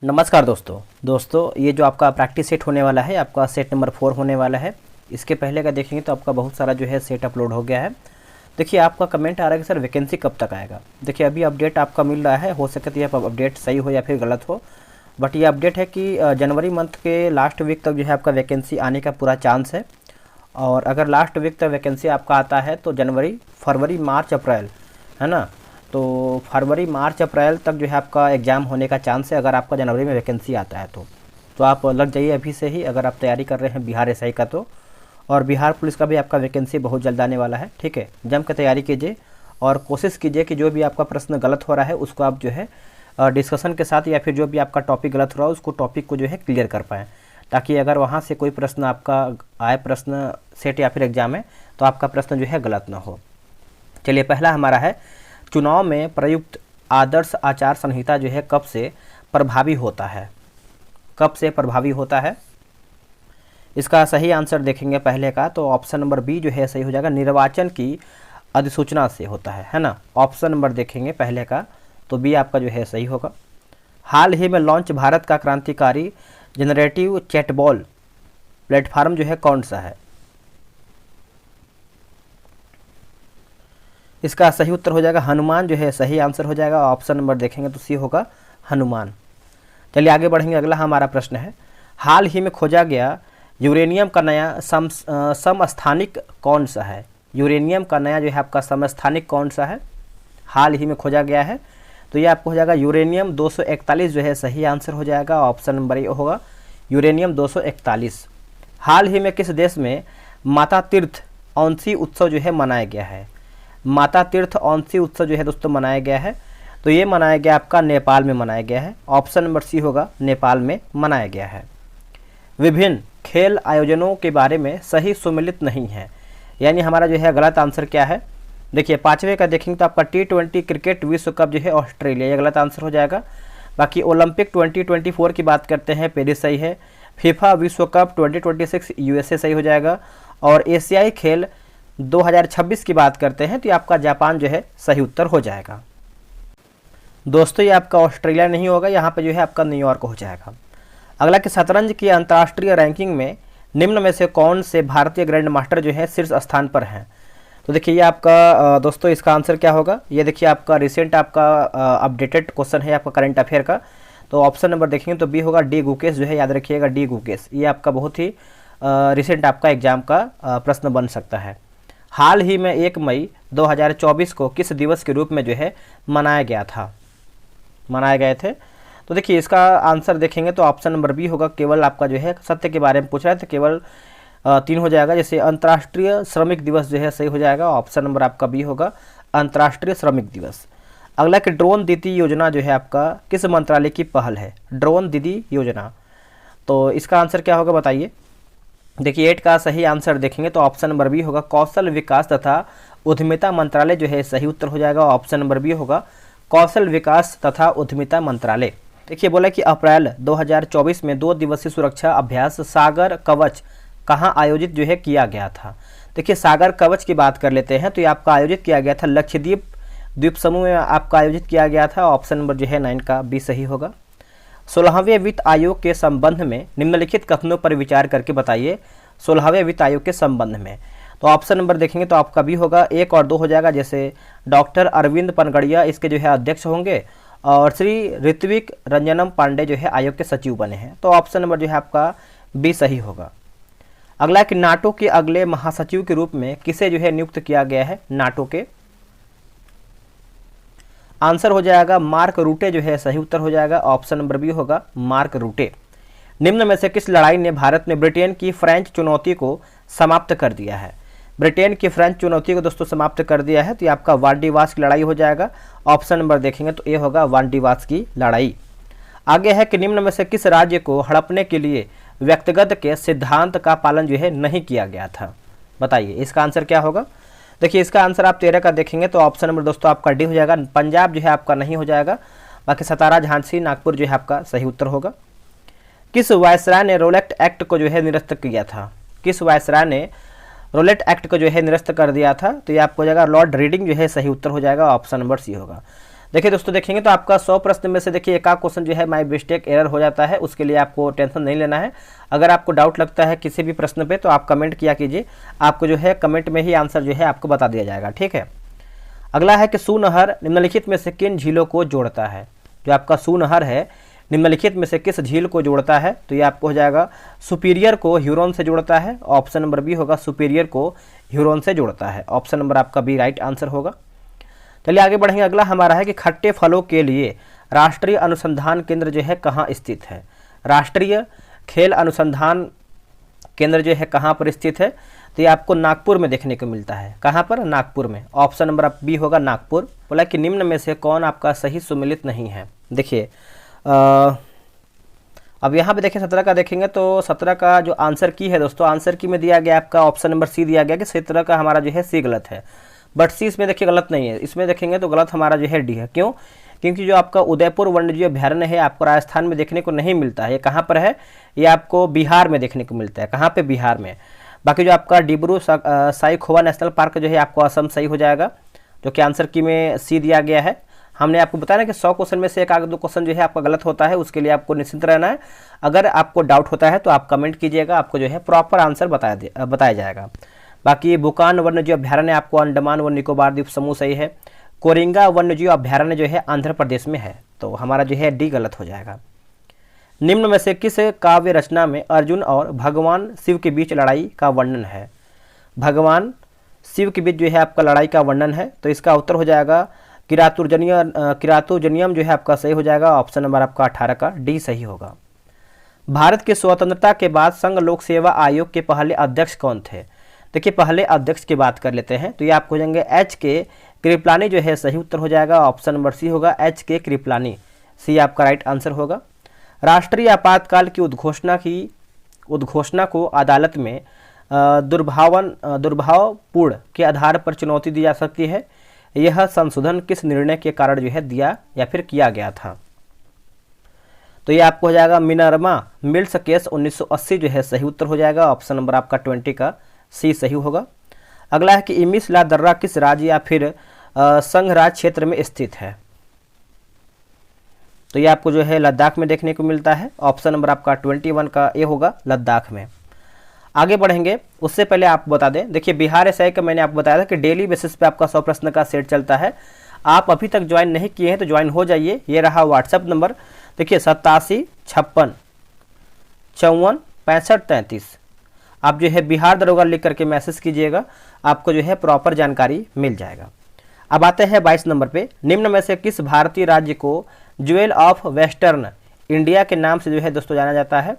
नमस्कार दोस्तों ये जो आपका प्रैक्टिस सेट होने वाला है आपका सेट नंबर 4 होने वाला है। इसके पहले का देखेंगे तो आपका बहुत सारा जो है सेट अपलोड हो गया है। देखिए आपका कमेंट आ रहा है कि सर वैकेंसी कब तक आएगा। देखिए अभी अपडेट आपका मिल रहा है, हो सकता है यह अपडेट सही हो या फिर गलत हो, बट ये अपडेट है कि जनवरी मंथ के लास्ट वीक तक जो है आपका वैकेंसी आने का पूरा चांस है। और अगर लास्ट वीक तक वैकेंसी आपका आता है तो जनवरी, फरवरी, मार्च, अप्रैल, है ना, तो फरवरी, मार्च, अप्रैल तक जो है आपका एग्ज़ाम होने का चांस है। अगर आपका जनवरी में वैकेंसी आता है तो आप लग जाइए अभी से ही, अगर आप तैयारी कर रहे हैं बिहार एसआई का तो। और बिहार पुलिस का भी आपका वैकेंसी बहुत जल्द आने वाला है, ठीक है। जम के तैयारी कीजिए और कोशिश कीजिए कि जो भी आपका प्रश्न गलत हो रहा है उसको आप जो है डिस्कशन के साथ, या फिर जो भी आपका टॉपिक गलत हो रहा है उसको टॉपिक को जो है क्लियर कर पाएँ, ताकि अगर वहाँ से कोई प्रश्न आपका आए, प्रश्न सेट या फिर एग्ज़ाम है, तो आपका प्रश्न जो है गलत ना हो। चलिए पहला हमारा है, चुनाव में प्रयुक्त आदर्श आचार संहिता जो है कब से प्रभावी होता है? कब से प्रभावी होता है? इसका सही आंसर देखेंगे पहले का, तो ऑप्शन नंबर बी जो है सही हो जाएगा, निर्वाचन की अधिसूचना से होता है ना। ऑप्शन नंबर देखेंगे पहले का तो बी आपका जो है सही होगा। हाल ही में लॉन्च भारत का क्रांतिकारी जनरेटिव चैटबॉल प्लेटफॉर्म जो है कौन सा है? इसका सही उत्तर हो जाएगा हनुमान जो है सही आंसर हो जाएगा। ऑप्शन नंबर देखेंगे तो सी होगा हनुमान। चलिए आगे बढ़ेंगे, अगला हमारा प्रश्न है, हाल ही में खोजा गया यूरेनियम का नया समस्थानिक कौन सा है? यूरेनियम का नया जो है आपका समस्थानिक कौन सा है? हाल ही में खोजा गया है तो ये आपको हो जाएगा यूरेनियम 241 जो है सही आंसर हो जाएगा। ऑप्शन नंबर ए होगा यूरेनियम 241। हाल ही में किस देश में माता तीर्थ औंसी उत्सव जो है मनाया गया है? माता तीर्थ औंसी उत्सव जो है दोस्तों मनाया गया है, तो ये मनाया गया आपका नेपाल में मनाया गया है। ऑप्शन नंबर सी होगा नेपाल में मनाया गया है। विभिन्न खेल आयोजनों के बारे में सही सुमेलित नहीं है, यानी हमारा जो है गलत आंसर क्या है? देखिए पाँचवें का देखेंगे तो आपका T20 क्रिकेट विश्व कप जो है ऑस्ट्रेलिया, ये गलत आंसर हो जाएगा। बाकी ओलंपिक 2024 की बात करते हैं, पेरिस सही है। फीफा विश्व कप 2026 यूएसए सही हो जाएगा। और एशियाई खेल 2026 की बात करते हैं तो ये आपका जापान जो है सही उत्तर हो जाएगा। दोस्तों ये आपका ऑस्ट्रेलिया नहीं होगा, यहाँ पे जो है आपका न्यूयॉर्क हो जाएगा। अगला कि शतरंज की अंतर्राष्ट्रीय रैंकिंग में निम्न में से कौन से भारतीय ग्रैंड मास्टर जो है शीर्ष स्थान पर हैं? तो देखिए ये आपका दोस्तों इसका आंसर क्या होगा? ये देखिए आपका रिसेंट आपका अपडेटेड क्वेश्चन है आपका करंट अफेयर का, तो ऑप्शन नंबर देखेंगे तो बी होगा डी गुकेश जो है, याद रखिएगा डी गुकेश। ये आपका बहुत ही रिसेंट आपका एग्जाम का प्रश्न बन सकता है। हाल ही में 1 मई 2024 को किस दिवस के रूप में जो है मनाया गए थे? तो देखिए इसका आंसर देखेंगे तो ऑप्शन नंबर बी होगा, केवल आपका जो है सत्य के बारे में पूछ रहा है तो केवल 3 हो जाएगा। जैसे अंतर्राष्ट्रीय श्रमिक दिवस जो है सही हो जाएगा। ऑप्शन नंबर आपका बी होगा अंतर्राष्ट्रीय श्रमिक दिवस। अगला कि ड्रोन दीदी योजना जो है आपका किस मंत्रालय की पहल है? ड्रोन दीदी योजना, तो इसका आंसर क्या होगा बताइए? देखिए 8 का सही आंसर देखेंगे तो ऑप्शन नंबर बी होगा कौशल विकास तथा उद्यमिता मंत्रालय जो है सही उत्तर हो जाएगा। ऑप्शन नंबर बी होगा कौशल विकास तथा उद्यमिता मंत्रालय। देखिए बोला कि अप्रैल 2024 में 2 दिवसीय सुरक्षा अभ्यास सागर कवच कहाँ आयोजित जो है किया गया था? देखिए सागर कवच की बात कर लेते हैं तो ये आपका आयोजित किया गया था लक्षद्वीप द्वीप समूह में आपका आयोजित किया गया था। ऑप्शन नंबर जो है 9 का बी सही होगा। 16वें वित्त आयोग के संबंध में निम्नलिखित कथनों पर विचार करके बताइए। 16वें वित्त आयोग के संबंध में, तो ऑप्शन नंबर देखेंगे तो आपका भी होगा 1 और 2 हो जाएगा। जैसे डॉक्टर अरविंद पनगड़िया इसके जो है अध्यक्ष होंगे और श्री ऋत्विक रंजनम पांडे जो है आयोग के सचिव बने हैं, तो ऑप्शन नंबर जो है आपका बी सही होगा। अगला कि नाटो के अगले महासचिव के रूप में किसे जो है नियुक्त किया गया है? नाटो के, आंसर हो जाएगा मार्क रूटे जो है सही उत्तर हो जाएगा। ऑप्शन नंबर बी होगा मार्क रूटे। निम्न में से किस लड़ाई ने भारत में ब्रिटेन की फ्रेंच चुनौती को समाप्त कर दिया है? ब्रिटेन की फ्रेंच चुनौती को दोस्तों समाप्त कर दिया है तो ये आपका वांडीवास की लड़ाई हो जाएगा। ऑप्शन नंबर देखेंगे तो ये होगा वांडीवास की लड़ाई। आगे है कि निम्न में से किस राज्य को हड़पने के लिए व्यक्तिगत के सिद्धांत का पालन जो है नहीं किया गया था? बताइए इसका आंसर क्या होगा? देखिए इसका आंसर आप 13 का देखेंगे तो ऑप्शन नंबर दोस्तों आपका डी हो जाएगा, पंजाब जो है आपका नहीं हो जाएगा। बाकी सतारा, झांसी, नागपुर जो है आपका सही उत्तर होगा। किस वायसराय ने रोलेट एक्ट को जो है निरस्त किया था? किस वायसराय ने रोलेट एक्ट को जो है निरस्त कर दिया था? तो ये आपको हो जाएगा लॉर्ड रीडिंग जो है सही उत्तर हो जाएगा। ऑप्शन नंबर सी होगा। देखिए दोस्तों, देखेंगे तो आपका 100 प्रश्न में से देखिए एक आध क्वेश्चन जो है माई मिस्टेक एरर हो जाता है, उसके लिए आपको टेंशन नहीं लेना है। अगर आपको डाउट लगता है किसी भी प्रश्न पे तो आप कमेंट किया कीजिए, आपको जो है कमेंट में ही आंसर जो है आपको बता दिया जाएगा, ठीक है। अगला है कि सूनहर निम्नलिखित में से किन झीलों को जोड़ता है। जो आपका सूनहर है निम्नलिखित में से किस झील को जोड़ता है, तो ये आपको हो जाएगा सुपीरियर को ह्यूरोन से जोड़ता है। ऑप्शन नंबर बी होगा, सुपीरियर को ह्यूरोन से जोड़ता है। ऑप्शन नंबर आपका बी राइट आंसर होगा। चलिए आगे बढ़ेंगे। अगला हमारा है कि खट्टे फलों के लिए राष्ट्रीय अनुसंधान केंद्र जो है कहाँ स्थित है। राष्ट्रीय खेल अनुसंधान केंद्र जो है कहाँ पर स्थित है, तो ये आपको नागपुर में देखने को मिलता है। कहाँ पर? नागपुर में। ऑप्शन नंबर बी होगा नागपुर। बोला कि निम्न में से कौन आपका सही सुमेलित नहीं है। देखिए अब यहाँ पे देखिए 17 का देखेंगे तो 17 का जो आंसर की है दोस्तों, आंसर की में दिया गया आपका ऑप्शन नंबर सी दिया गया कि 17 का हमारा जो है सी गलत है, बट सी इसमें देखिए गलत नहीं है। इसमें देखेंगे तो गलत हमारा जो है डी है। क्यों? क्योंकि जो आपका उदयपुर वन्यजीव अभ्यारण्य है आपको राजस्थान में देखने को नहीं मिलता है। ये कहाँ पर है? ये आपको बिहार में देखने को मिलता है। कहाँ पे? बिहार में। बाकी जो आपका डिब्रू साईखोवा नेशनल पार्क जो है आपको असम सही हो जाएगा, जो कि आंसर की में सी दिया गया है। हमने आपको बताया ना कि 100 क्वेश्चन में से एक आगे दो क्वेश्चन जो है आपका गलत होता है, उसके लिए आपको निश्चिंत रहना है। अगर आपको डाउट होता है तो आप कमेंट कीजिएगा, आपको जो है प्रॉपर आंसर बताया जाएगा। बाकी बुकान वन्यजीव अभ्यारण्य आपको अंडमान व निकोबार द्वीप समूह सही है। कोरिंगा वन्यजीव अभ्यारण्य जो है आंध्र प्रदेश में है, तो हमारा जो है डी गलत हो जाएगा। निम्न में से किस काव्य रचना में अर्जुन और भगवान शिव के बीच लड़ाई का वर्णन है। भगवान शिव के बीच जो है आपका लड़ाई का वर्णन है, तो इसका उत्तर हो जाएगा किरातुर्जनियम जो है आपका सही हो जाएगा। ऑप्शन नंबर आपका 18 का डी सही होगा। भारत की स्वतंत्रता के बाद संघ लोक सेवा आयोग के पहले अध्यक्ष कौन थे। देखिए पहले अध्यक्ष की बात कर लेते हैं, तो ये आपको हो जाएंगे एच के कृपलानी जो है सही उत्तर हो जाएगा। ऑप्शन नंबर सी होगा, एच के कृपलानी, सी आपका राइट आंसर होगा। राष्ट्रीय आपातकाल की उद्घोषणा को अदालत में दुर्भावपूर्ण के आधार पर चुनौती दी जा सकती है। यह संशोधन किस निर्णय के कारण जो है दिया या फिर किया गया था, तो ये आपको हो जाएगा मिनर्वा मिल्स केस 1980 जो है सही उत्तर हो जाएगा। ऑप्शन नंबर आपका 20 का सी सही होगा। अगला है कि इमिस ला दर्रा किस राज्य या फिर संघराज क्षेत्र में स्थित है, तो ये आपको जो है लद्दाख में देखने को मिलता है। ऑप्शन नंबर आपका 21 का ए होगा, लद्दाख में। आगे बढ़ेंगे उससे पहले आपको बता दें, देखिए बिहार एसआई का मैंने आपको बताया था कि डेली बेसिस पे आपका 100 प्रश्न का सेट चलता है। आप अभी तक ज्वाइन नहीं किए हैं तो ज्वाइन हो जाइए। ये रहा व्हाट्सएप नंबर, देखिए 87 56 54 65 33। आप जो है बिहार दरोगा लिख करके मैसेज कीजिएगा, आपको जो है प्रॉपर जानकारी मिल जाएगा। अब आते हैं 22 नंबर पे। निम्न में से किस भारतीय राज्य को ज्वेल ऑफ वेस्टर्न इंडिया के नाम से जो है दोस्तों जाना जाता है।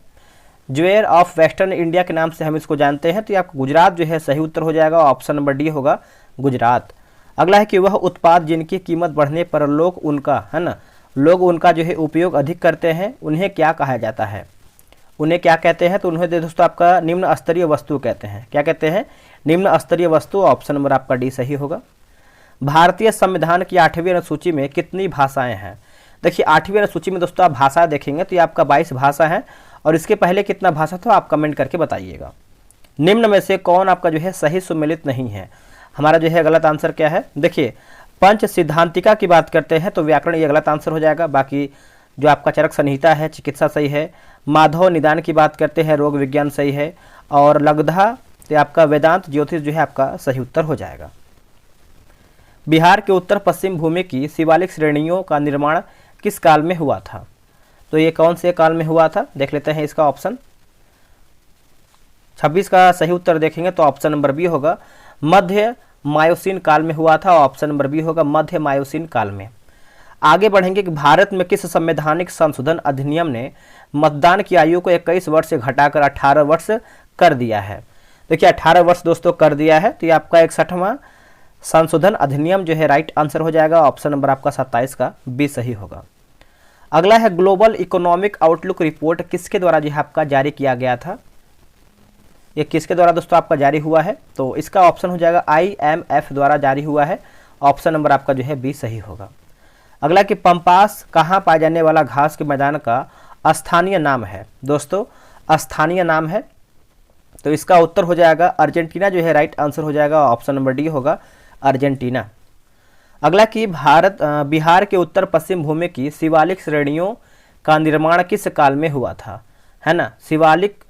ज्वेल ऑफ वेस्टर्न इंडिया के नाम से हम इसको जानते हैं, तो ये आपको गुजरात जो है सही उत्तर हो जाएगा। ऑप्शन नंबर डी होगा, गुजरात। अगला है कि वह उत्पाद जिनकी कीमत बढ़ने पर लोग उनका जो है उपयोग अधिक करते हैं, उन्हें क्या कहा जाता है। उन्हें क्या कहते हैं, तो उन्हें दोस्तों आपका निम्न स्तरीय वस्तु कहते हैं। क्या कहते हैं? निम्न स्तरीय वस्तु। ऑप्शन नंबर आपका डी सही होगा। भारतीय संविधान की 8वीं अनुसूची में कितनी भाषाएं हैं। देखिए 8वीं अनुसूची में दोस्तों आप भाषा देखेंगे तो ये आपका 22 भाषा है, और इसके पहले कितना भाषा था आप कमेंट करके बताइएगा। निम्न में से कौन आपका जो है सही सुमेलित नहीं है। हमारा जो है गलत आंसर क्या है, देखिए पंच सिद्धांतिका की बात करते हैं तो व्याकरण ये गलत आंसर हो जाएगा। बाकी जो आपका चरक संहिता है चिकित्सा सही है। माधव निदान की बात करते हैं रोग विज्ञान सही है। और लगधा तो आपका वेदांत ज्योतिष जो है आपका सही उत्तर हो जाएगा। बिहार के उत्तर पश्चिम भूमि की शिवालिक श्रेणियों का निर्माण किस काल में हुआ था, तो ये कौन से काल में हुआ था, देख लेते हैं इसका ऑप्शन। 26 का सही उत्तर देखेंगे तो ऑप्शन नंबर बी होगा, मध्य मायोसीन काल में हुआ था। ऑप्शन नंबर बी होगा, मध्य मायोसीन काल में। आगे बढ़ेंगे कि भारत में किस संवैधानिक संशोधन अधिनियम ने मतदान की आयु को 21 वर्ष से घटाकर 18 वर्ष कर दिया है। देखिए 18 वर्ष दोस्तों कर दिया है, तो ये आपका 61वां संशोधन अधिनियम जो है राइट आंसर हो जाएगा। ऑप्शन नंबर आपका 27 का बी सही होगा। अगला है ग्लोबल इकोनॉमिक आउटलुक रिपोर्ट किसके द्वारा जो है आपका जारी किया गया था। ये किसके द्वारा दोस्तों आपका जारी हुआ है, तो इसका ऑप्शन हो जाएगा IMF द्वारा जारी हुआ है। ऑप्शन नंबर आपका जो है बी सही होगा। अगला कि पंपास कहाँ पाए जाने वाला घास के मैदान का स्थानीय नाम है। दोस्तों स्थानीय नाम है, तो इसका उत्तर हो जाएगा अर्जेंटीना जो है राइट आंसर हो जाएगा। ऑप्शन नंबर डी होगा, अर्जेंटीना। अगला कि बिहार के उत्तर पश्चिम भूमि की शिवालिक श्रेणियों का निर्माण किस काल में हुआ था, है ना। शिवालिक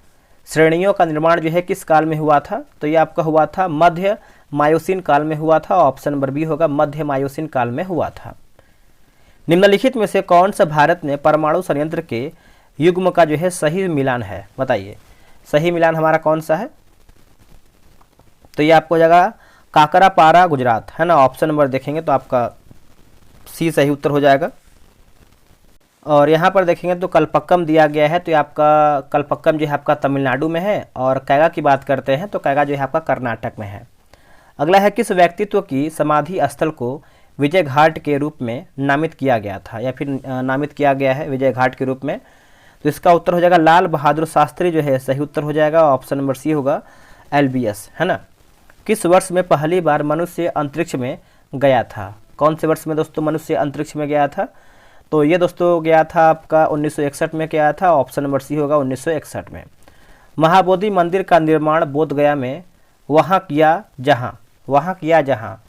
श्रेणियों का निर्माण जो है किस काल में हुआ था, तो ये आपका हुआ था मध्य मायोसीन काल में हुआ था। ऑप्शन नंबर बी होगा, मध्य मायोसीन काल में हुआ था। निम्नलिखित में से कौन सा भारत में परमाणु संयंत्र के युग्म का जो है सही मिलान है, बताइए सही मिलान हमारा कौन सा है। तो ये आपको जगह काकरापारा गुजरात, है ना। ऑप्शन नंबर देखेंगे तो आपका सी सही उत्तर हो जाएगा। और यहाँ पर देखेंगे तो कलपक्कम दिया गया है, तो ये आपका कलपक्कम जो है आपका तमिलनाडु में है। और कैगा की बात करते हैं तो कैगा जो है आपका कर्नाटक में है। अगला है किस व्यक्तित्व की समाधि स्थल को विजय घाट के रूप में नामित किया गया था, या फिर नामित किया गया है विजय घाट के रूप में। तो इसका उत्तर हो जाएगा लाल बहादुर शास्त्री जो है सही उत्तर हो जाएगा। ऑप्शन नंबर सी होगा LBS, है ना। किस वर्ष में पहली बार मनुष्य अंतरिक्ष में गया था, कौन से वर्ष में दोस्तों मनुष्य अंतरिक्ष में गया था, तो ये दोस्तों गया था आपका 1961 में गया था। ऑप्शन नंबर सी होगा 1961 में। महाबोधि मंदिर का निर्माण बोध गया में वहाँ किया जहाँ,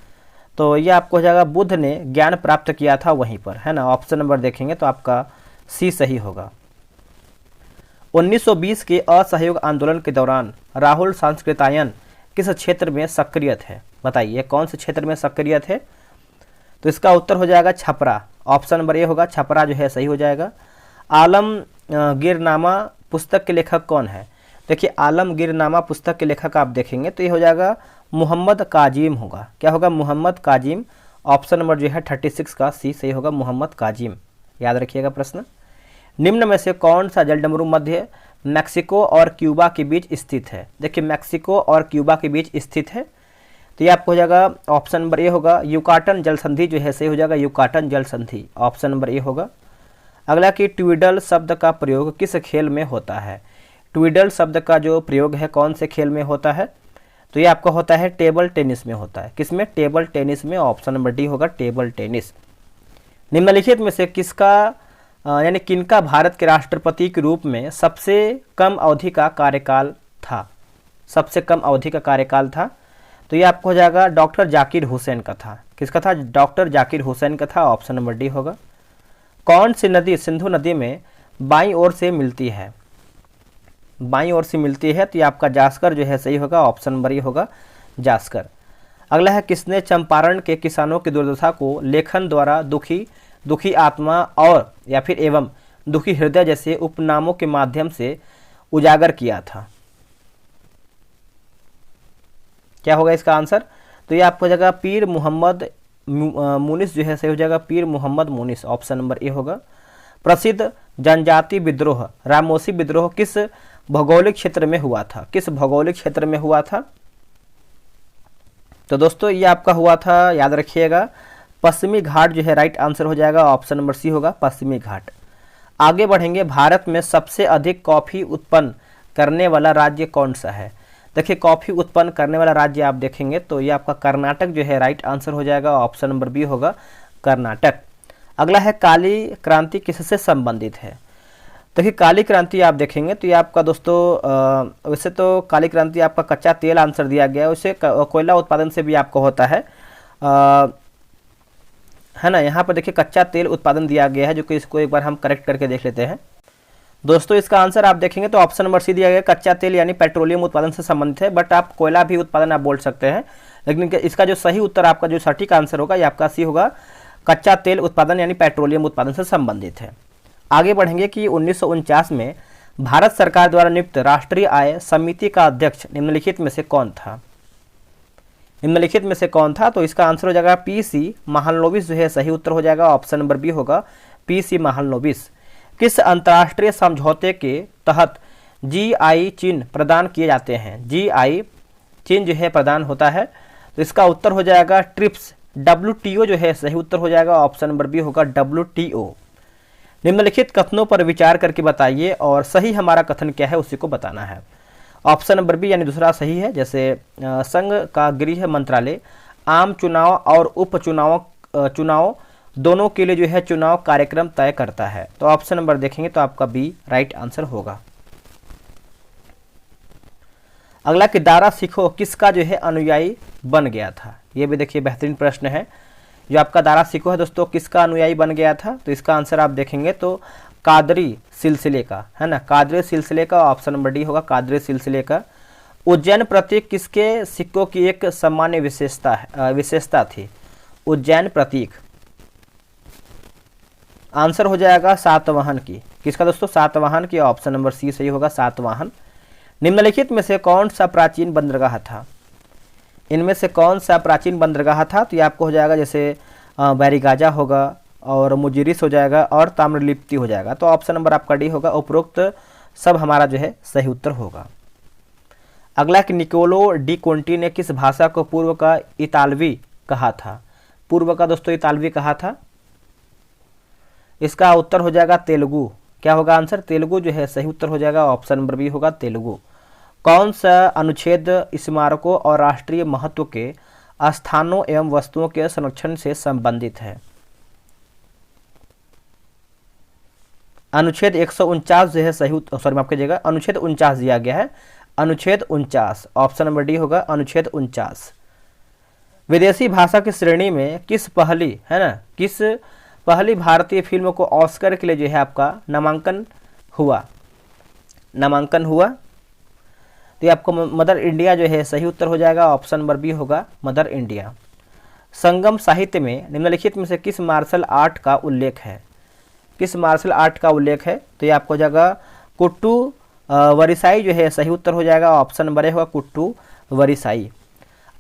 तो ये आपको हो जाएगा बुद्ध ने ज्ञान प्राप्त किया था वहीं पर, है ना। ऑप्शन नंबर देखेंगे तो आपका सी सही होगा। 1920 के असहयोग आंदोलन के दौरान राहुल सांस्कृतायन किस क्षेत्र में सक्रिय थे, बताइए कौन से क्षेत्र में सक्रिय थे। तो इसका उत्तर हो जाएगा छपरा। ऑप्शन नंबर ए होगा, छपरा जो है सही हो जाएगा। आलमगीरनामा पुस्तक के लेखक कौन है, देखिए आलमगीरनामा पुस्तक के लेखक आप देखेंगे तो ये हो जाएगा मोहम्मद काजिम होगा। क्या होगा, मोहम्मद काजिम। ऑप्शन नंबर जो है 36 का सी सही होगा, मोहम्मद काजिम। याद रखिएगा प्रश्न। निम्न में से कौन सा जलडमरू मध्य मैक्सिको और क्यूबा के बीच स्थित है, देखिए मैक्सिको और क्यूबा के बीच स्थित है, तो ये आपको हो जाएगा ऑप्शन नंबर ए होगा युकाटन जल संधि जो है सही हो जाएगा, युकाटन जल संधि। ऑप्शन नंबर ए होगा। अगला कि ट्विडल शब्द का प्रयोग किस खेल में होता है, ट्विडल शब्द का जो प्रयोग है कौन से खेल में होता है, तो ये आपका होता है टेबल टेनिस में होता है। किसमें, टेबल टेनिस में। ऑप्शन नंबर डी होगा, टेबल टेनिस। निम्नलिखित में से किसका यानी किनका भारत के राष्ट्रपति के रूप में सबसे कम अवधि का कार्यकाल था, सबसे कम अवधि का कार्यकाल था, तो ये आपको हो जाएगा डॉक्टर जाकिर हुसैन का था। किसका था, डॉक्टर जाकिर हुसैन का था। ऑप्शन नंबर डी होगा। कौन सी नदी सिंधु नदी में बाईं ओर से मिलती है, बाईं ओर से मिलती है, तो ये आपका जास्कर जो है सही होगा। ऑप्शन नंबर ए होगा, जास्कर। अगला है किसने चंपारण के किसानों की दुर्दशा को लेखन द्वारा दुखी आत्मा और या फिर एवं दुखी हृदय जैसे उपनामों के माध्यम से उजागर किया था, क्या होगा इसका आंसर, तो ये आपको हो जाएगा पीर मोहम्मद मुनिस जो है सही हो जाएगा, पीर मोहम्मद मुनिस। ऑप्शन नंबर ए होगा। प्रसिद्ध जनजाति विद्रोह रामोसी विद्रोह किस भौगोलिक क्षेत्र में हुआ था, किस भौगोलिक क्षेत्र में हुआ था, तो दोस्तों ये आपका हुआ था, याद रखिएगा पश्चिमी घाट जो है राइट आंसर हो जाएगा। ऑप्शन नंबर सी होगा, पश्चिमी घाट। आगे बढ़ेंगे, भारत में सबसे अधिक कॉफ़ी उत्पन्न करने वाला राज्य कौन सा है, देखिए कॉफ़ी उत्पन्न करने वाला राज्य आप देखेंगे तो ये आपका कर्नाटक जो है राइट आंसर हो जाएगा। ऑप्शन नंबर बी होगा, कर्नाटक। अगला है काली क्रांति किससे संबंधित है, देखिए काली क्रांति आप देखेंगे तो ये आपका दोस्तों वैसे तो काली क्रांति आपका कच्चा तेल आंसर दिया गया है, उसे कोयला उत्पादन से भी आपको होता है ना। यहाँ पर देखिए कच्चा तेल उत्पादन दिया गया है, जो कि इसको एक बार हम करेक्ट करके देख लेते हैं दोस्तों। इसका आंसर आप देखेंगे तो ऑप्शन नंबर सी दिया गया, कच्चा तेल यानी पेट्रोलियम उत्पादन से संबंधित है, बट आप कोयला भी उत्पादन आप बोल सकते हैं, लेकिन इसका जो सही उत्तर आपका जो सटीक आंसर होगा ये आपका सी होगा, कच्चा तेल उत्पादन यानी पेट्रोलियम उत्पादन से संबंधित है। आगे बढ़ेंगे कि 1949 में भारत सरकार द्वारा नियुक्त राष्ट्रीय आय समिति का अध्यक्ष निम्नलिखित में से कौन था, निम्नलिखित में से कौन था, तो इसका आंसर हो जाएगा PC महालनोबिस जो है सही उत्तर हो जाएगा। ऑप्शन नंबर बी होगा, PC महालनोबिस। किस अंतर्राष्ट्रीय समझौते के तहत GI चिन्ह प्रदान किए जाते हैं, GI चिन्ह जो है प्रदान होता है, तो इसका उत्तर हो जाएगा ट्रिप्स, WTO जो है सही उत्तर हो जाएगा। ऑप्शन नंबर बी होगा, WTO। निम्नलिखित कथनों पर विचार करके बताइए और सही हमारा कथन क्या है उसी को बताना है। ऑप्शन नंबर बी यानी दूसरा सही है, जैसे संघ का गृह मंत्रालय आम चुनाव और उपचुनाव दोनों के लिए जो है चुनाव कार्यक्रम तय करता है, तो ऑप्शन नंबर देखेंगे तो आपका बी राइट आंसर होगा। अगला कि दारा सिखो किसका जो है अनुयायी बन गया था, ये भी देखिए बेहतरीन प्रश्न है। जो आपका दारा शिकोह है दोस्तों किसका अनुयायी बन गया था? तो इसका आंसर आप देखेंगे तो कादरी सिलसिले का, है ना, कादरी सिलसिले का। ऑप्शन नंबर डी होगा कादरी सिलसिले का। उज्जैन प्रतीक किसके सिक्कों की एक सामान्य विशेषता थी? उज्जैन प्रतीक आंसर हो जाएगा सातवाहन की। किसका दोस्तों? सातवाहन की। ऑप्शन नंबर सी सही होगा, सातवाहन। निम्नलिखित में से कौन सा प्राचीन बंदरगाह था? इनमें से कौन सा प्राचीन बंदरगाह था? तो ये आपको हो जाएगा जैसे बैरिगाजा होगा और मुजिरिस हो जाएगा और ताम्रलिप्ति हो जाएगा। तो ऑप्शन नंबर आपका डी होगा। उपरोक्त सब हमारा जो है सही उत्तर होगा। अगला कि निकोलो डी कोंटी ने किस भाषा को पूर्व का इतालवी कहा था? पूर्व का दोस्तों इतालवी कहा था। इसका उत्तर हो जाएगा तेलुगु। क्या होगा आंसर? तेलुगु जो है सही उत्तर हो जाएगा। ऑप्शन नंबर बी होगा तेलुगु। कौन सा अनुच्छेद स्मारकों और राष्ट्रीय महत्व के स्थानों एवं वस्तुओं के संरक्षण से संबंधित है? अनुच्छेद 149 जो है सही, सॉरी माफ कीजिएगा, अनुच्छेद 49 दिया गया है। अनुच्छेद 49 ऑप्शन नंबर डी होगा, अनुच्छेद 49। विदेशी भाषा की श्रेणी में किस पहली भारतीय फिल्म को ऑस्कर के लिए जो है आपका नामांकन हुआ? तो ये आपको मदर इंडिया जो है सही उत्तर हो जाएगा। ऑप्शन नंबर बी होगा मदर इंडिया। संगम साहित्य में निम्नलिखित में से किस मार्शल आर्ट का उल्लेख है? किस मार्शल आर्ट का उल्लेख है? तो ये आपको हो जाएगा कुट्टू वरिसाई जो है सही उत्तर हो जाएगा। ऑप्शन नंबर ए होगा कुट्टू वरिसाई।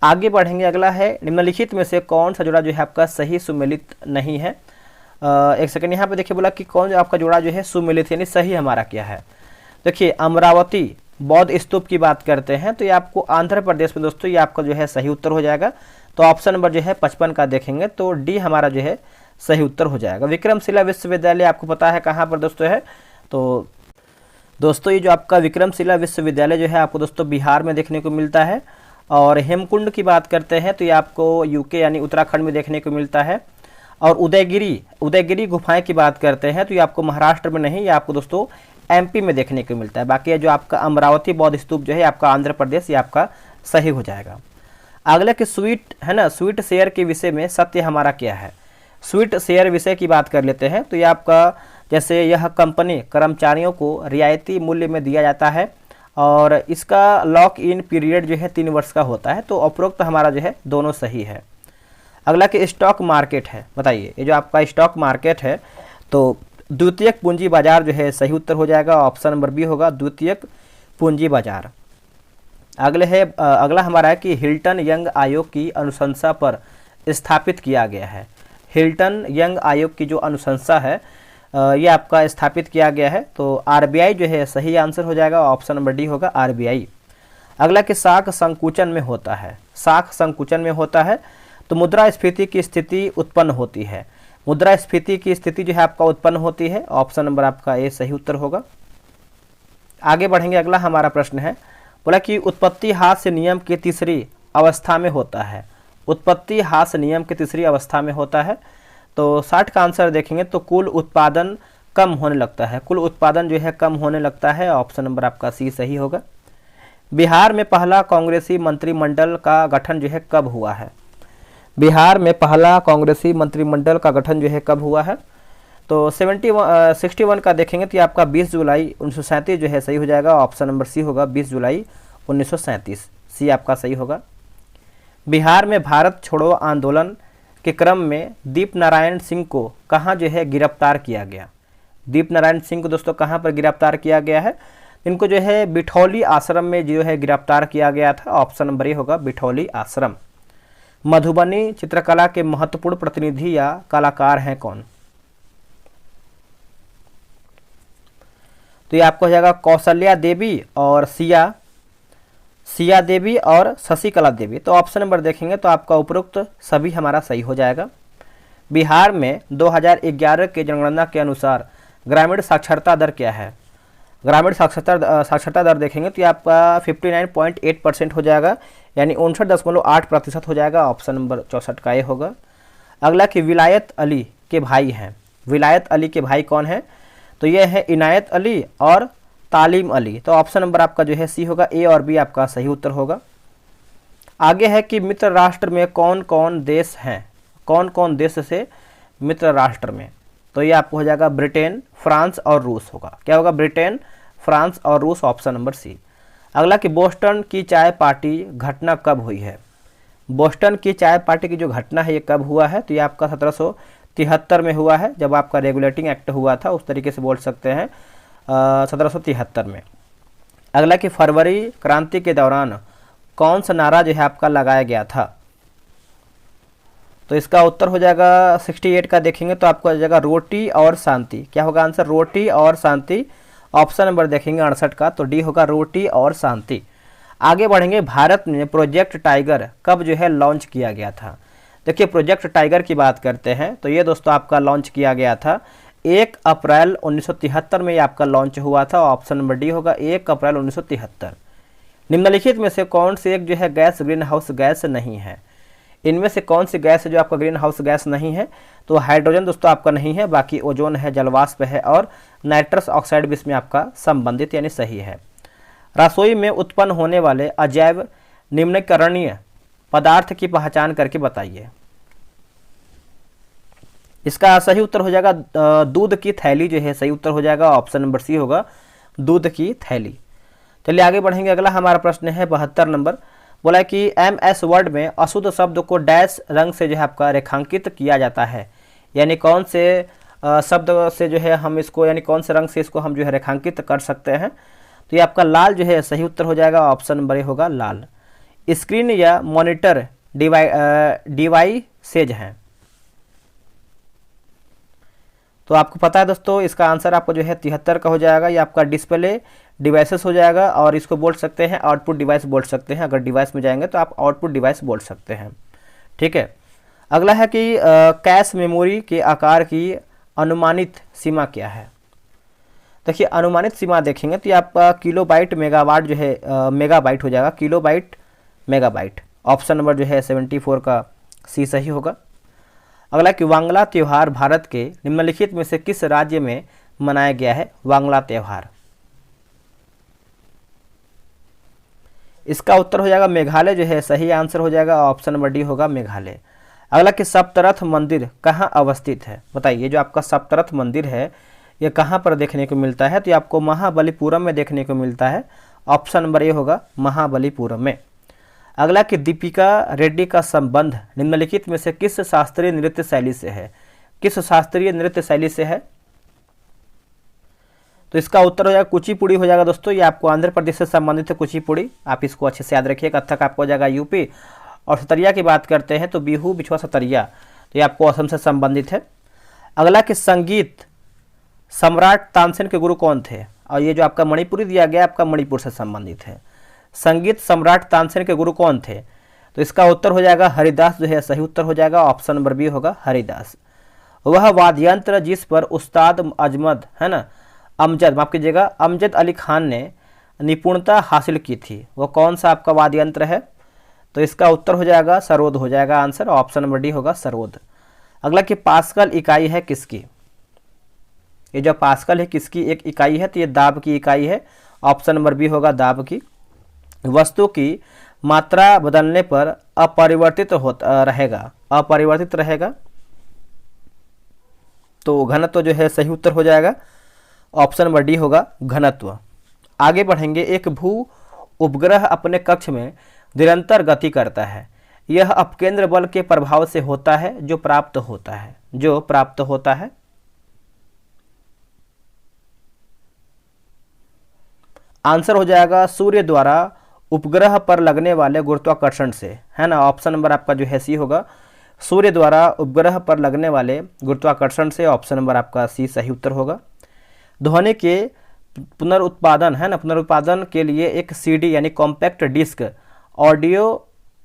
आगे बढ़ेंगे। अगला है निम्नलिखित में से कौन सा जोड़ा जो है आपका सही सुमेलित नहीं है? एक सेकंड, यहाँ पे देखिए बोला कि कौन आपका जोड़ा जो है सुमेलित यानी सही हमारा क्या है? देखिए अमरावती बौद्ध स्तूप की बात करते हैं तो ये आपको आंध्र प्रदेश में दोस्तों ये आपका जो है सही उत्तर हो जाएगा। तो ऑप्शन नंबर जो है 55 का देखेंगे तो डी हमारा जो है सही उत्तर हो जाएगा। विक्रमशिला विश्वविद्यालय आपको पता है कहाँ पर दोस्तों है? तो दोस्तों ये जो आपका विक्रमशिला विश्वविद्यालय जो है आपको दोस्तों बिहार में देखने को मिलता है। और हेमकुंड की बात करते हैं तो ये आपको यूके यानी उत्तराखंड में देखने को मिलता है। और उदयगिरी गुफाएं की बात करते हैं तो ये आपको महाराष्ट्र में नहीं, ये आपको दोस्तों एमपी में देखने को मिलता है। बाकी ये जो आपका अमरावती बौद्ध स्तूप जो है आपका आंध्र प्रदेश, ये आपका सही हो जाएगा। अगले कि स्वीट है ना, स्वीट शेयर के विषय में सत्य हमारा क्या है? स्वीट शेयर विषय की बात कर लेते हैं तो ये आपका जैसे यह कंपनी कर्मचारियों को रियायती मूल्य में दिया जाता है और इसका लॉक इन पीरियड जो है 3 वर्ष का होता है। तो उपरोक्त हमारा जो है दोनों सही है। अगला कि स्टॉक मार्केट है, बताइए ये जो आपका स्टॉक मार्केट है तो द्वितीयक पूंजी बाजार जो है सही उत्तर हो जाएगा। ऑप्शन नंबर बी होगा द्वितीयक पूंजी बाजार। अगला हमारा है कि हिल्टन यंग आयोग की अनुशंसा पर स्थापित किया गया है। हिल्टन यंग आयोग की जो अनुशंसा है ये आपका स्थापित किया गया है। तो आरबीआई जो है सही आंसर हो जाएगा। ऑप्शन नंबर डी होगा आरबीआई। अगला कि शाख संकुचन में होता है, शाख संकुचन में होता है तो मुद्रास्फीति की स्थिति उत्पन्न होती है। मुद्रास्फीति की स्थिति जो है आपका उत्पन्न होती है। ऑप्शन नंबर आपका ए सही उत्तर होगा। आगे बढ़ेंगे। अगला हमारा प्रश्न है, बोला कि उत्पत्ति हास्य नियम की तीसरी अवस्था में होता है। उत्पत्ति हास्य नियम की तीसरी अवस्था में होता है तो 60 का आंसर देखेंगे तो कुल उत्पादन कम होने लगता है। कुल उत्पादन जो है कम होने लगता है। ऑप्शन नंबर आपका सी सही होगा। बिहार में पहला कांग्रेसी मंत्रिमंडल का गठन जो है कब हुआ है? बिहार में पहला कांग्रेसी मंत्रिमंडल का गठन जो है कब हुआ है? तो 61 का देखेंगे तो ये आपका 20 जुलाई 1937 जो है सही हो जाएगा। ऑप्शन नंबर सी होगा 20 जुलाई 1937, सी आपका सही होगा। बिहार में भारत छोड़ो आंदोलन के क्रम में दीप नारायण सिंह को कहाँ जो है गिरफ्तार किया गया? दीप नारायण सिंह को दोस्तों कहाँ पर गिरफ्तार किया गया है? इनको जो है बिठौली आश्रम में जो है गिरफ्तार किया गया था। ऑप्शन नंबर ए होगा बिठौली आश्रम। मधुबनी चित्रकला के महत्वपूर्ण प्रतिनिधि या कलाकार हैं कौन? तो ये आपको हो जाएगा कौशल्या देवी और सिया देवी और शशिकला देवी। तो ऑप्शन नंबर देखेंगे तो आपका उपरोक्त सभी हमारा सही हो जाएगा। बिहार में 2011 के जनगणना के अनुसार ग्रामीण साक्षरता दर क्या है? ग्रामीण साक्षरता दर देखेंगे तो ये आपका 59.8% हो जाएगा, यानी 59.8% हो जाएगा। ऑप्शन नंबर 64 का ये होगा। अगला कि विलायत अली के भाई हैं। विलायत अली के भाई कौन है? तो ये है इनायत अली और तालीम अली। तो ऑप्शन नंबर आपका जो है सी होगा। ए और बी आपका सही उत्तर होगा। आगे है कि मित्र राष्ट्र में कौन कौन देश हैं? कौन कौन देश से मित्र राष्ट्र में? तो ये आपको हो जाएगा ब्रिटेन, फ्रांस और रूस होगा। क्या होगा? ब्रिटेन, फ्रांस और रूस, ऑप्शन नंबर सी। अगला कि बोस्टन की चाय पार्टी घटना कब हुई है? बोस्टन की चाय पार्टी की जो घटना है ये कब हुआ है? तो ये आपका 1773 में हुआ है, जब आपका रेगुलेटिंग एक्ट हुआ था, उस तरीके से बोल सकते हैं 1773 में। अगला कि फरवरी क्रांति के दौरान कौन सा नारा जो है आपका लगाया गया था? तो इसका उत्तर हो जाएगा 68 का देखेंगे तो आपको हो जाएगा रोटी और शांति। क्या होगा आंसर? रोटी और शांति। ऑप्शन नंबर देखेंगे 68 का, तो डी होगा रोटी और शांति। आगे बढ़ेंगे, भारत में प्रोजेक्ट टाइगर कब जो है लॉन्च किया गया था? देखिए प्रोजेक्ट टाइगर की बात करते हैं तो ये दोस्तों आपका लॉन्च किया गया था 1 अप्रैल 1973 में, ये आपका लॉन्च हुआ था। ऑप्शन नंबर डी होगा 1 अप्रैल 1973। निम्नलिखित में से कौन सी एक जो है गैस ग्रीन हाउस गैस नहीं है? इनमें से कौन सी गैस है जो आपका ग्रीन हाउस गैस नहीं है? तो हाइड्रोजन दोस्तों आपका नहीं है, बाकी ओजोन है, जलवाष्प है और नाइट्रस ऑक्साइड भी इसमें आपका संबंधित यानी सही है। रसोई में उत्पन्न होने वाले अजैव निम्नकरणीय पदार्थ की पहचान करके बताइए। इसका सही उत्तर हो जाएगा दूध की थैली जो है सही उत्तर हो जाएगा। ऑप्शन नंबर सी होगा दूध की थैली। चलिए आगे बढ़ेंगे। अगला हमारा प्रश्न है 72 नंबर। बोला है कि MS वर्ड में अशुद्ध शब्द को डैश रंग से जो है आपका रेखांकित किया जाता है, यानी कौन से शब्द से जो है हम इसको, यानी कौन से रंग से इसको हम जो है रेखांकित कर सकते हैं? तो ये आपका लाल जो है सही उत्तर हो जाएगा। ऑप्शन नंबर ए होगा लाल। स्क्रीन या मॉनिटर डिवाइसेज हैं, तो आपको पता है दोस्तों इसका आंसर आपको जो है 73 का हो जाएगा। ये आपका डिस्प्ले डिवाइसेस हो जाएगा और इसको बोल सकते हैं आउटपुट डिवाइस बोल सकते हैं। अगर डिवाइस में जाएंगे तो आप आउटपुट डिवाइस बोल सकते हैं। ठीक है। अगला है कि कैश मेमोरी के आकार की अनुमानित सीमा क्या है? देखिए अनुमानित सीमा देखेंगे तो ये आपका किलोबाइट मेगावाट जो है मेगाबाइट हो जाएगा, किलोबाइट मेगाबाइट। ऑप्शन नंबर जो है 74 का सी सही होगा। अगला कि वांगला त्यौहार भारत के निम्नलिखित में से किस राज्य में मनाया गया है? वांगला त्यौहार, इसका उत्तर हो जाएगा मेघालय जो है सही आंसर हो जाएगा। ऑप्शन नंबर डी होगा मेघालय। अगला कि सप्तरथ मंदिर कहाँ अवस्थित है? बताइए जो आपका सप्तरथ मंदिर है ये कहाँ पर देखने को मिलता है? तो ये आपको महाबलीपुरम में देखने को मिलता है। ऑप्शन नंबर ए होगा महाबलीपुरम में। अगला कि दीपिका रेड्डी का संबंध निम्नलिखित में से किस शास्त्रीय नृत्य शैली से है? किस शास्त्रीय नृत्य शैली से है? तो इसका उत्तर हो जाएगा कुचिपुड़ी हो जाएगा दोस्तों। ये आपको आंध्र प्रदेश से संबंधित है कुचिपुड़ी, आप इसको अच्छे से याद रखिए। कथक आपको हो जाएगा यूपी। और सतरिया की बात करते हैं तो बिहू बिछुआ सतरिया, तो ये आपको असम से संबंधित है। अगला कि संगीत सम्राट तानसेन के गुरु कौन थे? और ये जो आपका मणिपुरी दिया गया आपका मणिपुर से संबंधित है। संगीत सम्राट तानसेन के गुरु कौन थे? तो इसका उत्तर हो जाएगा हरिदास जो है सही उत्तर हो जाएगा। ऑप्शन नंबर बी होगा हरिदास। वह वाद्ययंत्र जिस पर उस्ताद अजमद है ना अमजद माफ कीजिएगा अमजद अली खान ने निपुणता हासिल की थी, वो कौन सा आपका वाद्ययंत्र है? तो इसका उत्तर हो जाएगा सरोद हो जाएगा आंसर। ऑप्शन नंबर डी होगा सरोद। अगला कि पास्कल इकाई है किसकी? ये जो पास्कल है किसकी एक इकाई है? तो ये दाब की इकाई है। ऑप्शन नंबर बी होगा दाब की। वस्तु की मात्रा बदलने पर अपरिवर्तित होता रहेगा, अपरिवर्तित रहेगा, तो घनत्व जो है सही उत्तर हो जाएगा। ऑप्शन नंबर डी होगा घनत्व। आगे बढ़ेंगे। एक भू उपग्रह अपने कक्ष में निरंतर गति करता है, यह अपकेंद्र बल के प्रभाव से होता है जो प्राप्त होता है, जो प्राप्त होता है। आंसर हो जाएगा सूर्य द्वारा उपग्रह पर लगने वाले गुरुत्वाकर्षण से, है ना। ऑप्शन नंबर आपका जो है सी होगा सूर्य द्वारा उपग्रह पर लगने वाले गुरुत्वाकर्षण से। ऑप्शन नंबर आपका सी सही उत्तर होगा। ध्वनि के पुनरुत्पादन है ना, पुनरुत्पादन के लिए एक सीडी यानी कॉम्पैक्ट डिस्क ऑडियो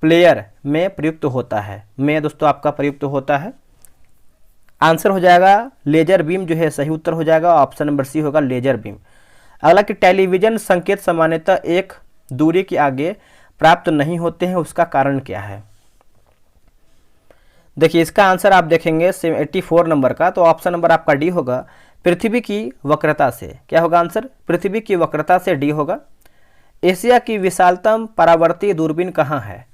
प्लेयर में प्रयुक्त होता है, में दोस्तों आपका प्रयुक्त होता है। आंसर हो जाएगा लेजर बीम जो है सही उत्तर हो जाएगा। ऑप्शन नंबर सी होगा लेजर बीम। अगला कि टेलीविजन संकेत सामान्यतः एक दूरी के आगे प्राप्त नहीं होते हैं, उसका कारण क्या है? देखिए इसका आंसर आप देखेंगे 84 नंबर का, तो ऑप्शन नंबर आपका डी होगा पृथ्वी की वक्रता से। क्या होगा आंसर? पृथ्वी की वक्रता से डी होगा। एशिया की विशालतम परावर्ती दूरबीन कहाँ है?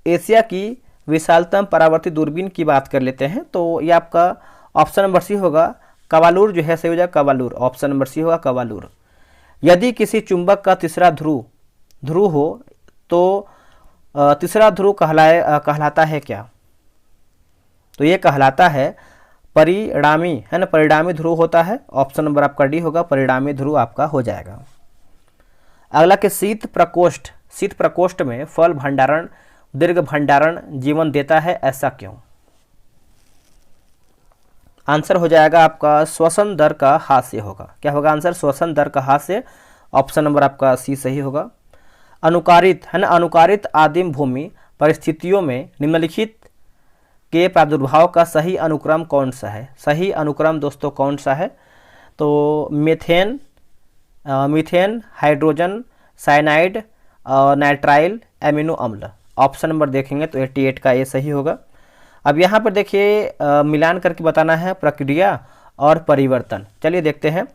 एशिया की विशालतम परावर्तित दूरबीन की बात कर लेते हैं तो ये आपका ऑप्शन नंबर सी होगा, कवालूर जो है सही हो जाएगा कवालूर, ऑप्शन नंबर सी होगा कवालूर। यदि किसी चुंबक का तीसरा ध्रुव हो तो तीसरा ध्रुव कहलाता है क्या? तो ये कहलाता है परिणामी, है ना, परिणामी ध्रुव होता है, ऑप्शन नंबर आपका डी होगा, परिणामी ध्रुव आपका हो जाएगा। अगला कि शीत प्रकोष्ठ में फल भंडारण दीर्घ भंडारण जीवन देता है, ऐसा क्यों? आंसर हो जाएगा आपका श्वसन दर का हास्य होगा। क्या होगा आंसर? श्वसन दर का हास्य, ऑप्शन नंबर आपका सी सही होगा। अनुकारित, है ना, अनुकारित आदिम भूमि परिस्थितियों में निम्नलिखित के प्रादुर्भाव का सही अनुक्रम कौन सा है? सही अनुक्रम दोस्तों कौन सा है? तो methane, hydrogen, cyanide, nitrile, amino अम्ल, ऑप्शन नंबर देखेंगे तो 88 का ये सही होगा। अब यहाँ पर देखिए मिलान करके बताना है प्रक्रिया और परिवर्तन। चलिए देखते हैं।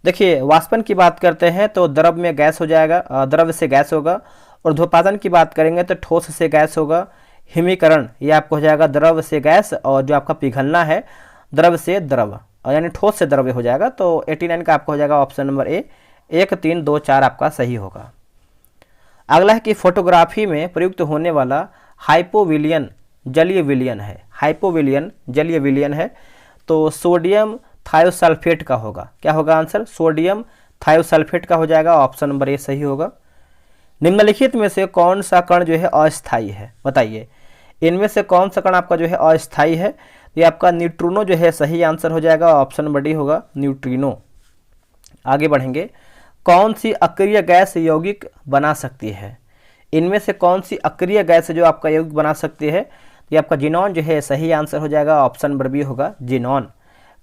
देखिए वाष्पन की बात करते हैं तो द्रव में गैस हो जाएगा, द्रव से गैस होगा। ऊर्ध्वपातन की बात करेंगे तो ठोस से गैस होगा। हिमीकरण ये आपको हो जाएगा द्रव से गैस, और जो आपका पिघलना है द्रव से द्रव, यानी ठोस से द्रव्य हो जाएगा। तो 89 का आपका हो जाएगा ऑप्शन नंबर ए, 1, 3, 2, 4 आपका सही होगा। अगला है कि फोटोग्राफी में प्रयुक्त होने वाला हाइपोविलियन जलीय विलयन है। हाइपोविलियन जलीय विलयन है तो सोडियम थायोसल्फेट का होगा। क्या होगा आंसर? सोडियम थायोसल्फेट का हो जाएगा, ऑप्शन नंबर ए सही होगा। निम्नलिखित में से कौन सा कण जो है अस्थायी है? बताइए इनमें से कौन सा कण आपका जो है अस्थायी है? ये आपका न्यूट्रिनो जो है सही आंसर हो जाएगा, ऑप्शन नंबर डी होगा न्यूट्रिनो। आगे बढ़ेंगे। कौन सी अक्रिय गैस यौगिक बना सकती है? इनमें से कौन सी अक्रिय गैस जो आपका यौगिक बना सकती है? ये आपका जिनॉन जो है सही आंसर हो जाएगा, ऑप्शन नंबर बी होगा जिनॉन।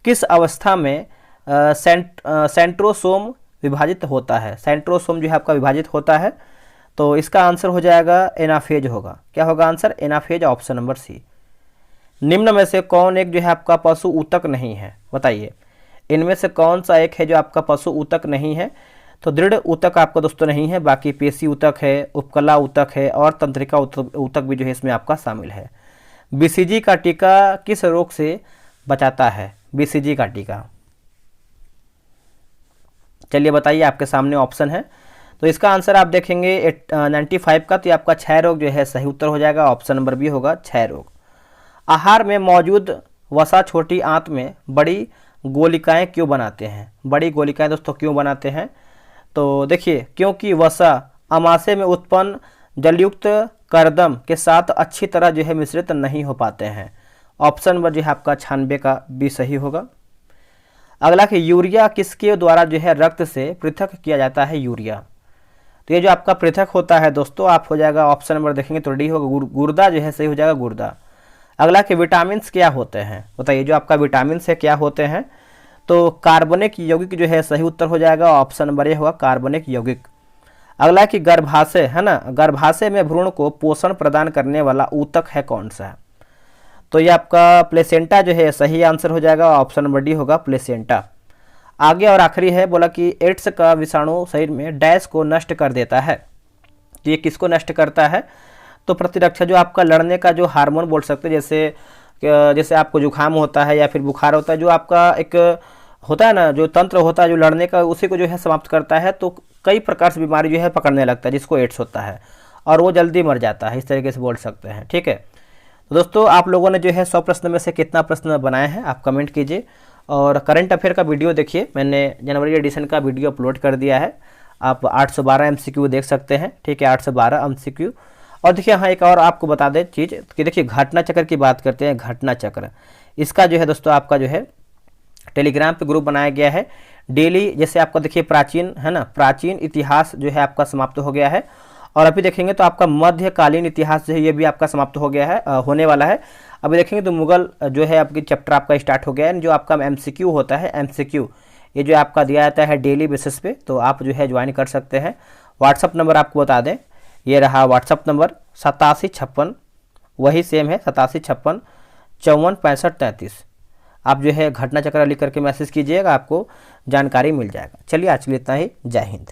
किस अवस्था में सेंट्रोसोम विभाजित होता है? सेंट्रोसोम जो है आपका विभाजित होता है तो इसका आंसर हो जाएगा एनाफेज होगा। क्या होगा answer? Anaphase, option number C. निम्न में से कौन एक जो है आपका पशु ऊतक नहीं है? बताइए इनमें से कौन सा एक है जो आपका पशु ऊतक नहीं है? तो दृढ़ ऊतक आपका दोस्तों नहीं है, बाकी पेशी ऊतक है, उपकला ऊतक है और तंत्रिका ऊतक भी जो है इसमें आपका शामिल है। बीसीजी का टीका किस रोग से बचाता है? बीसीजी का टीका, चलिए बताइए, आपके सामने ऑप्शन है। तो इसका आंसर आप देखेंगे 95 का, तो ये आपका क्षय रोग जो है सही उत्तर हो जाएगा, ऑप्शन नंबर बी होगा क्षय रोग। आहार में मौजूद वसा छोटी आंत में बड़ी गोलिकाएं क्यों बनाते हैं? बड़ी गोलिकाएं दोस्तों क्यों बनाते हैं? तो देखिए क्योंकि वसा अमाशय में उत्पन्न जलयुक्त करदम के साथ अच्छी तरह जो है मिश्रित नहीं हो पाते हैं, ऑप्शन नंबर जो है आपका 96 का बी सही होगा। अगला कि यूरिया किसके द्वारा जो है रक्त से पृथक किया जाता है? यूरिया, तो ये जो आपका पृथक होता है दोस्तों आप हो जाएगा ऑप्शन नंबर देखेंगे तो डी होगा, गुर्दा जो है सही हो जाएगा, गुर्दा। अगला कि विटामिन क्या होते हैं? बताइए जो आपका विटामिन से क्या होते हैं? तो कार्बनिक यौगिक जो है सही उत्तर हो जाएगा, ऑप्शन नंबर ए होगा कार्बनिक यौगिक। अगला कि गर्भाशय, है ना, गर्भाशय में भ्रूण को पोषण प्रदान करने वाला ऊतक है कौन सा है? तो ये आपका प्लेसेंटा जो है सही आंसर हो जाएगा, ऑप्शन नंबर डी होगा प्लेसेंटा। आगे और आखिरी है, बोला कि एड्स का विषाणु शरीर में डैश को नष्ट कर देता है। तो ये किसको नष्ट करता है? तो प्रतिरक्षा, जो आपका लड़ने का जो हार्मोन बोल सकते हैं, जैसे आपको जुकाम होता है या फिर बुखार होता है, जो आपका एक होता है ना जो तंत्र होता है जो लड़ने का, उसी को जो है समाप्त करता है। तो कई प्रकार से बीमारी जो है पकड़ने लगता है जिसको एड्स होता है, और वो जल्दी मर जाता है, इस तरीके से बोल सकते हैं। ठीक है, तो दोस्तों आप लोगों ने जो है 100 प्रश्न में से कितना प्रश्न बनाए हैं आप कमेंट कीजिए। और करंट अफेयर का वीडियो देखिए, मैंने जनवरी एडिशन का वीडियो अपलोड कर दिया है, आप 812 MCQ देख सकते हैं। ठीक है, 812 MCQ। और देखिए हाँ एक और आपको बता दें चीज़ कि देखिए घटना चक्र की बात करते हैं। घटना चक्र इसका जो है दोस्तों आपका जो है टेलीग्राम पे ग्रुप बनाया गया है डेली। जैसे आपका देखिए प्राचीन, है ना, प्राचीन इतिहास जो है आपका समाप्त हो गया है, और अभी देखेंगे तो आपका मध्यकालीन इतिहास जो है ये भी आपका समाप्त हो गया है, होने वाला है। अभी देखेंगे तो मुगल जो है आपकी चैप्टर आपका स्टार्ट हो गया है। जो आपका MCQ होता है, MCQ ये जो आपका दिया जाता है डेली बेसिस पे, तो आप जो है ज्वाइन कर सकते हैं। व्हाट्सअप नंबर आपको बता दें, ये रहा व्हाट्सअप नंबर 8756, वही सेम है 8756 54 65 33। आप जो है घटना चक्र लिख करके मैसेज कीजिएगा, आपको जानकारी मिल जाएगा। चलिए आज के लिए इतना ही, जय हिंद।